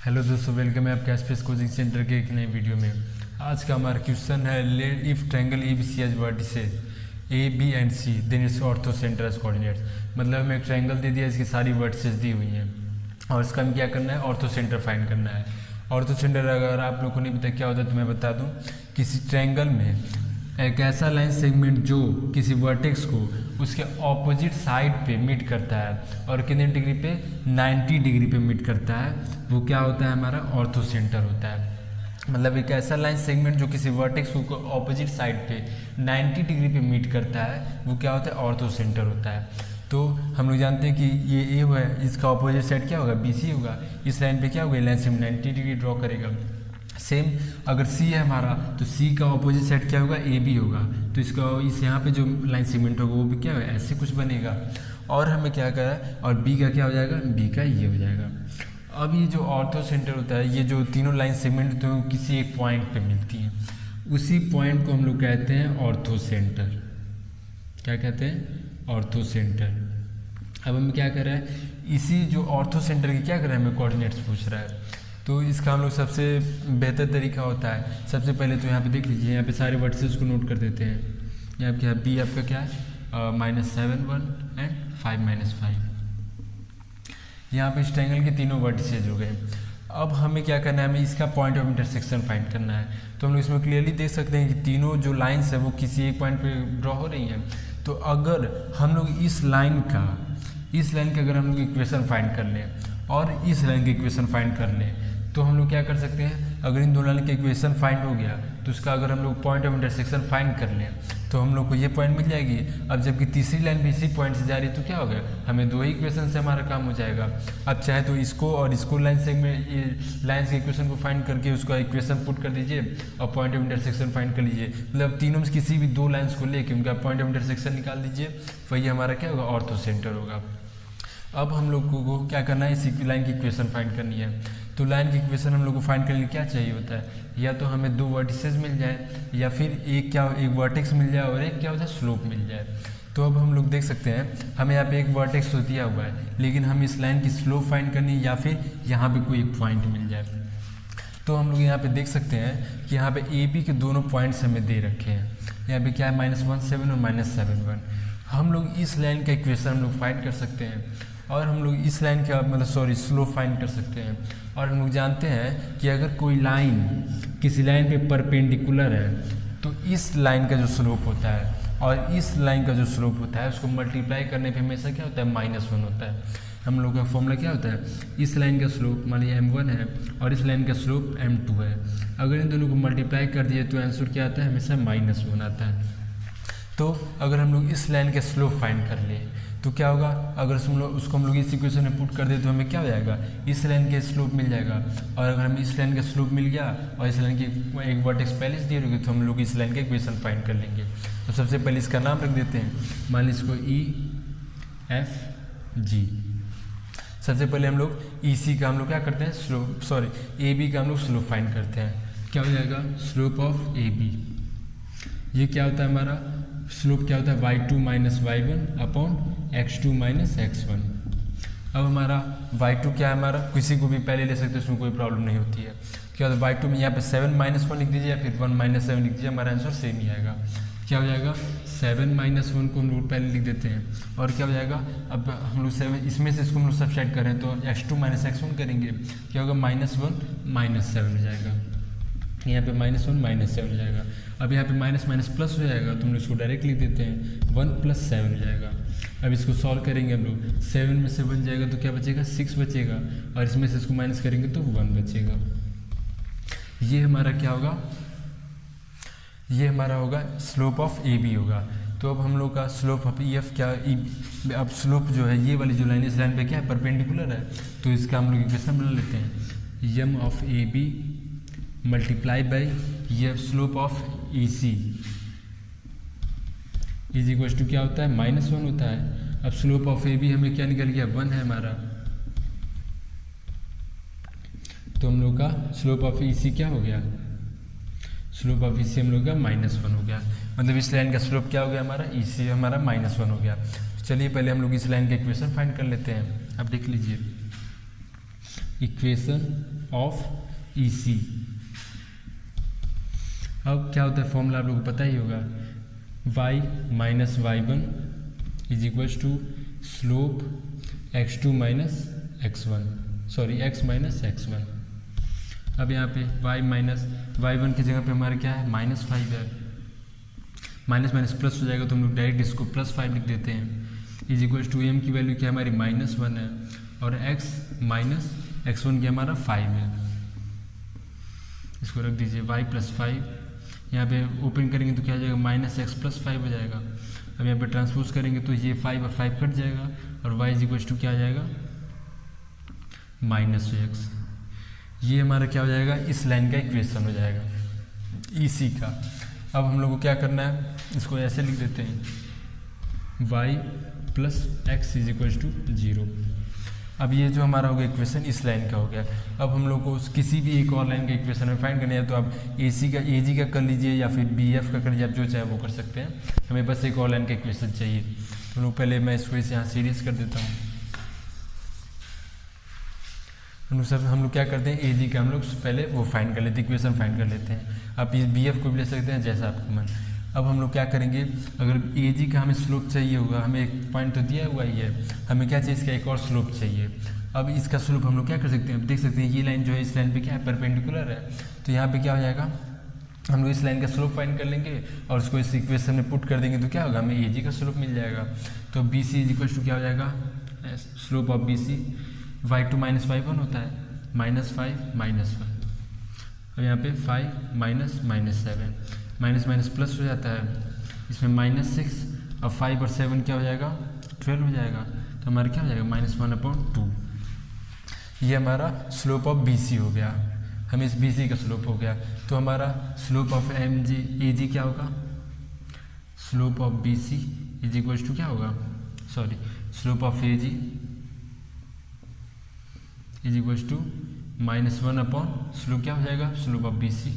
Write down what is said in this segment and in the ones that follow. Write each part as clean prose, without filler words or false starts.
Hello दोस्तों, welcome है आपके स्पेस कोचिंग सेंटर के एक नए वीडियो में। आज का हमारा क्वेश्चन है let if triangle A B C as vertices A B and C then its orthocentre as coordinates. मतलब हमें एक ट्रायंगल दे दिया, इसकी सारी वर्टिसेस दी हुई हैं और इसका हमें क्या करना है, ऑर्थो सेंटर फाइंड करना है। ऑर्थो सेंटर अगर आप लोग को नहीं पता क्या होता है तो मैं बता दूं, किसी ट्रायंगल में एक ऐसा लाइन सेगमेंट जो किसी वर्टेक्स को उसके ऑपोजिट साइड पे मीट करता है और कितने डिग्री पे, 90 डिग्री पे मीट करता है, वो क्या होता है, हमारा ऑर्थो सेंटर होता है। मतलब एक ऐसा लाइन सेगमेंट जो किसी वर्टेक्स को ऑपोजिट साइड पे 90 डिग्री पे मीट करता है, वो क्या होता है, ऑर्थो सेंटर होता है। तो हम लोग जानते हैं कि ये ए है, इसका ऑपोजिट साइड क्या होगा, बी सी होगा। इस लाइन पे क्या होगा, लाइन से 90 डिग्री ड्रॉ करेगा। सेम अगर सी है हमारा तो सी का ऑपोजिट साइड क्या होगा, ए बी होगा। तो इसका इस यहाँ पे जो लाइन सेगमेंट होगा वो भी क्या होगा, ऐसे कुछ बनेगा। और हमें क्या करा है, और बी का क्या हो जाएगा, बी का ये हो जाएगा। अब ये जो ऑर्थो सेंटर होता है, ये जो तीनों लाइन सेगमेंट होते हैं किसी एक पॉइंट पे मिलती हैं, उसी पॉइंट को हम लोग कहते हैं ऑर्थो सेंटर। क्या कहते हैं, ऑर्थो सेंटर। अब हम क्या कर रहे हैं, इसी जो ऑर्थो सेंटर की क्या कर रहे हैं, हमें कोऑर्डिनेट्स पूछ रहा है। तो इसका हम लोग सबसे बेहतर तरीका होता है, सबसे पहले तो यहाँ पे देख लीजिए, यहाँ पे सारे वर्टिसेस को नोट कर देते हैं। यहाँ क्या है, बी आपका क्या है, -7 1 एंड 5 -5। यहाँ पे इस ट्रायंगल के तीनों वर्टिसेस हो गए। अब हमें क्या करना है, हमें इसका पॉइंट ऑफ इंटरसेक्शन फाइंड करना है। तो हम लोग इसमें क्लियरली देख सकते हैं कि तीनों जो लाइन्स है वो किसी एक पॉइंट पे ड्रॉ हो रही हैं। तो अगर हम लोग इस लाइन का अगर हम लोग इक्वेशन फाइंड कर लें और इस लाइन की इक्वेशन फाइंड कर लें, तो हम लोग क्या कर सकते हैं, अगर इन दोनों लाइन की इक्वेशन फाइंड हो गया तो उसका अगर हम लोग पॉइंट ऑफ इंटरसेक्शन फाइंड कर लें तो हम लोग को ये पॉइंट मिल जाएगी। अब जबकि तीसरी लाइन भी इसी पॉइंट से जा रही है तो क्या हो गया, हमें दो ही इक्वेशन से हमारा काम हो जाएगा। अब चाहे तो इसको और इसको लाइन सेगमेंट लाइन के इक्वेशन को फाइंड करके उसका इक्वेशन पुट कर दीजिए और पॉइंट ऑफ इंटरसेक्शन फाइंड कर लीजिए। मतलब तीनों में किसी भी दो लाइन्स को लेके उनका पॉइंट ऑफ इंटरसेक्शन निकाल दीजिए, वही हमारा क्या होगा, ऑर्थो सेंटर होगा। अब हम लोग को क्या करना है, इसी लाइन की इक्वेशन फाइंड करनी है। तो लाइन की इक्वेशन हम लोग को फाइंड करने के लिए क्या चाहिए होता है, या तो हमें दो वर्टिसेस मिल जाए या फिर एक वर्टेक्स मिल जाए और एक क्या होता है, स्लोप मिल जाए। तो अब हम लोग देख सकते हैं, हमें यहाँ पे एक वर्टेक्स तो दिया हुआ है, लेकिन हम इस लाइन की स्लोप फाइंड करनी है या फिर यहाँ पे कोई एक पॉइंट मिल जाए। तो हम लोग यहाँ पे देख सकते हैं कि यहाँ पे ए बी के दोनों पॉइंट्स हमें दे रखे हैं। यहाँ पे क्या है, -17 और -7 हम लोग इस लाइन का इक्वेशन हम लोग फाइंड कर सकते हैं और हम लोग इस लाइन का स्लोप फाइंड कर सकते हैं। और हम लोग जानते हैं कि अगर कोई लाइन किसी लाइन पे परपेंडिकुलर है तो इस लाइन का जो स्लोप होता है और इस लाइन का जो स्लोप होता है उसको मल्टीप्लाई करने पे हमेशा क्या होता है, -1 होता है। हम लोग का फॉर्मूला क्या होता है, इस लाइन का स्लोप मान लीजिए m1 है और इस लाइन का स्लोप m2 है। अगर इन दोनों को मल्टीप्लाई कर दिए तो आंसर क्या आता है, हमेशा -1 आता है। तो अगर हम लोग इस लाइन का स्लोप फाइंड कर ले तो क्या होगा, अगर उसको हम लोग इस इक्वेशन में पुट कर दे तो हमें क्या हो जाएगा, इस लाइन का स्लोप मिल जाएगा। और अगर हमें इस लाइन का स्लोप मिल गया और इस लाइन की एक वर्टेक्स पहले से दी होगी तो हम लोग इस लाइन का इक्वेशन फाइंड कर लेंगे। तो सबसे पहले इसका नाम रख देते हैं, मान लीजिए इसको EFG। सबसे पहले हम लोग EC का हम लोग क्या करते हैं, AB का हम लोग स्लोप फाइंड करते हैं। क्या हो जाएगा, स्लोप ऑफ AB। ये क्या होता है, हमारा स्लोप क्या होता है, y2 - y1 upon x2 - x1। अब हमारा y2 क्या है, हमारा किसी को भी पहले ले सकते हैं, उसमें कोई प्रॉब्लम नहीं होती है। क्या होता है, y2 में यहाँ पे 7 - 1 लिख दीजिए या फिर 1 - 7 लिख दीजिए, हमारा आंसर सेम ही आएगा। क्या हो जाएगा, 7 - 1 को हम लोग पहले लिख देते हैं और क्या हो जाएगा, अब हम लोग 7 इसमें से इसको हम लोग सब्सट्रैक्ट करें तो x2 - x1 करेंगे, क्या होगा, -1 - 7 हो जाएगा। यहाँ पे -1 - 7 हो जाएगा। अब यहाँ पे माइनस प्लस हो जाएगा तो हम लोग इसको डायरेक्ट लिख देते हैं, 1 + 7 हो जाएगा। अब इसको सॉल्व करेंगे हम लोग, 7 में से 1 जाएगा तो क्या बचेगा, 6 बचेगा और इसमें से इसको माइनस करेंगे तो 1 बचेगा। ये हमारा क्या होगा, ये हमारा होगा स्लोप ऑफ AB होगा। तो अब हम लोग का स्लोप ऑफ EF क्या, अब स्लोप जो है ये वाली जो लाइन इस लाइन पे क्या है, परपेंडिकुलर है, तो इसका हम लोग इक्वेशन बना लेते हैं, m of AB multiply by ये slope of EC is equal to क्या होता है, -1 होता है। अब स्लोप ऑफ AB हमें क्या निकल गया, 1 है हमारा। तो हम लोग का स्लोप ऑफ EC क्या हो गया, स्लोप ऑफ EC हम लोग का -1 हो गया। मतलब इस लाइन का स्लोप क्या हो गया, हमारा EC हमारा -1 हो गया। चलिए पहले हम लोग इस लाइन का इक्वेशन फाइंड कर लेते हैं। अब देख लीजिए, इक्वेशन ऑफ ईसी। अब क्या होता है फॉर्मूला आप लोगों को पता ही होगा, y minus y1 is equals to slope x2 minus x1, sorry x minus x1। अब यहाँ पे y माइनस y1 की जगह पे हमारा क्या है -5 है, माइनस माइनस प्लस हो जाएगा तो हम लोग डायरेक्ट इसको +5 लिख देते हैं। इज इक्वल्स टू m की वैल्यू क्या हमारी -1 है और x माइनस x1 की हमारा 5 है। इसको रख दीजिए y + 5, यहाँ पे ओपन करेंगे तो क्या हो जाएगा -x + 5 हो जाएगा। अब यहाँ पे ट्रांसपोज करेंगे तो ये 5 और 5 कट जाएगा और y इज इक्वल्स टू क्या आ जाएगा -x। ये हमारा क्या हो जाएगा, इस लाइन का इक्वेशन हो जाएगा ईसी का। अब हम लोग को क्या करना है, इसको ऐसे लिख देते हैं y + x is equals to 0। अब ये जो हमारा हो गया इक्वेशन इस लाइन का हो गया। अब हम लोग को किसी भी एक और लाइन का इक्वेशन में फाइंड करना है तो आप एजी का कर लीजिए या फिर बीएफ का कर लीजिए, आप जो चाहे वो कर सकते हैं। हमें बस एक और लाइन का इक्वेशन चाहिए। तो लोग पहले मैं इसको इसे यहाँ सीरीज कर देता हूँ। हम लोग क्या करते हैं, एजी का हम लोग पहले वो फाइंड कर लेते हैं, इक्वेशन फाइंड कर लेते हैं। आप इस बीएफ को भी ले सकते हैं जैसा आपका मन। अब हम लोग क्या करेंगे, अगर एजी का हमें स्लोप चाहिए होगा, हमें एक पॉइंट तो दिया हुआ ही है, हमें क्या चाहिए, इसका एक और स्लोप चाहिए। अब इसका स्लोप हम लोग क्या कर सकते हैं, अब देख सकते हैं ये लाइन जो है इस लाइन पे क्या है, परपेंडिकुलर है। तो यहाँ पे क्या हो जाएगा, हम लोग इस लाइन का स्लोप फाइंड कर लेंगे और उसको इस इक्वेशन में पुट कर देंगे तो क्या होगा, हमें एजी का स्लोप मिल जाएगा। तो B C is equal to क्या हो जाएगा, slope of B C y2 minus y1 होता है, -5 -1। अब यहाँ पे 5 माइनस -7, माइनस माइनस प्लस हो जाता है, इसमें -6। अब 5 और 7 क्या हो जाएगा, 12 हो जाएगा। तो हमारा क्या हो जाएगा -1/2। ये हमारा स्लोप ऑफ BC हो गया, हमें इस BC का स्लोप हो गया। तो हमारा स्लोप ऑफ AG क्या होगा, slope of BC is equal to क्या होगा, sorry slope of AG is equal to -1 slope क्या हो जाएगा, slope of BC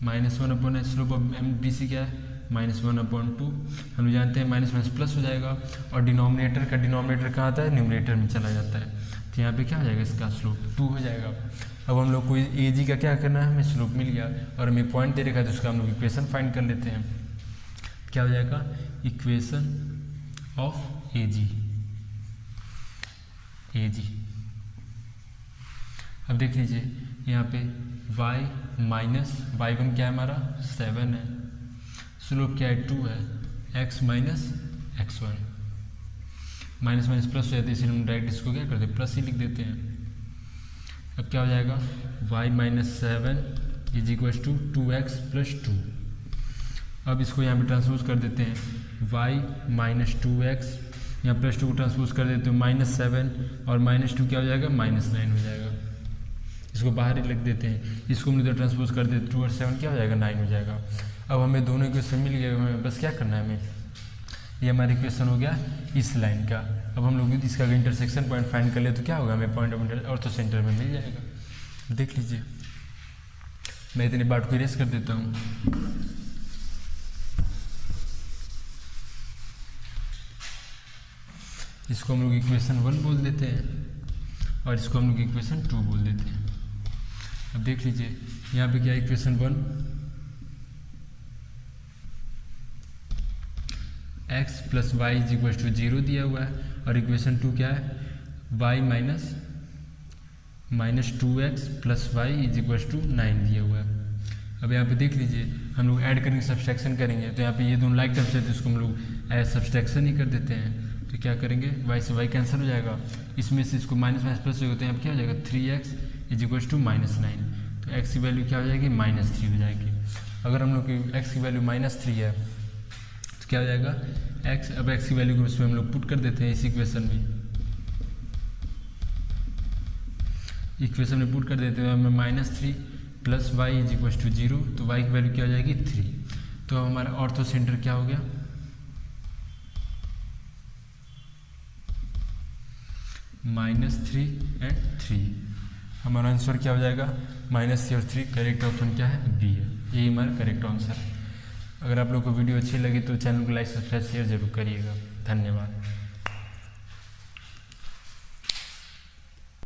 -1 slope of BC क्या है -1/2। हम लोग जानते हैं माइनस माइनस प्लस हो जाएगा और डिनोमिनेटर का डिनोमिनेटर कहाँ आता है, न्यूमरेटर में चला जाता है। तो यहाँ पे क्या हो जाएगा, इसका स्लोप 2 हो जाएगा। अब हम लोग को AG का क्या करना है, हमें स्लोप मिल गया और हमें पॉइंट दे रखा है तो उसका हम लोग इक्वेशन फाइंड कर लेते हैं। क्या हो जाएगा, इक्वेशन ऑफ AG। अब देख लीजिए यहाँ पे y माइनस y1 क्या है हमारा 7 है, स्लोप क्या है 2 है, x minus x1, minus minus plus हो जाता है इसलिए हम डायरेक्ट इसको क्या करते हैं, प्लस ही लिख देते हैं। अब क्या हो जाएगा, y minus 7 is equal to 2x + 2। अब इसको यहाँ पे ट्रांसपोज कर देते हैं, y माइनस 2x, यहाँ +2 को ट्रांसपोज कर देते हैं -7 और -2 क्या हो जाएगा, -9 हो जाएगा। इसको बाहर ही लिख देते हैं, इसको हम इधर ट्रांसपोज कर देते 2 और 7 क्या हो जाएगा, 9 हो जाएगा। अब हमें दोनों इक्वेशन मिल गए, हमें बस क्या करना है, हमें ये हमारा इक्वेशन हो गया इस लाइन का। अब हम लोग इसका इंटरसेक्शन पॉइंट फाइंड कर ले तो क्या होगा, हमें पॉइंट ऑफ ऑर्थो सेंटर में मिल जाएगा। देख लीजिए मैं इतनी बात को इरेज कर देता हूँ। इसको हम लोग इक्वेशन 1 बोल देते हैं और इसको हम लोग इक्वेशन 2 बोल देते हैं। अब देख लीजिए यहाँ पे क्या equation 1, x + y is equal to 0 दिया हुआ है और इक्वेशन 2 क्या है, y minus -2x + y is equal to 9 दिया हुआ है। अब यहाँ पे देख लीजिए हम लोग ऐड करेंगे, सब्सट्रैक्शन करेंगे तो यहाँ पे ये दोनों लाइक टर्म्स है तो इसको हम लोग एज सब्सट्रैक्शन ही कर देते हैं। तो क्या करेंगे, y से y कैंसिल हो जाएगा, इसमें से इसको माइनस माइनस प्लस हो जाते हैं। अब क्या हो जाएगा, 3x इज इक्वल टू -9। तो x की वैल्यू क्या हो जाएगी, -3 हो जाएगी। अगर हम लोग की x की वैल्यू -3 है तो क्या हो जाएगा, x, अब x की वैल्यू को इसमें हम लोग पुट कर देते हैं इस इक्वेशन में, इक्वेशन में पुट कर देते हैं हमें -3 + y इज इक्वल टू 0। तो y की वैल्यू क्या हो जाएगी, 3। तो हमारा ऑर्थो सेंटर क्या हो गया, -3 और 3। हमारा आंसर क्या हो जाएगा, -3 और 3। करेक्ट ऑप्शन क्या है, बी है। यही हमारा करेक्ट आंसर है। अगर आप लोग को वीडियो अच्छी लगी तो चैनल को लाइक सब्सक्राइब शेयर जरूर करिएगा। धन्यवाद।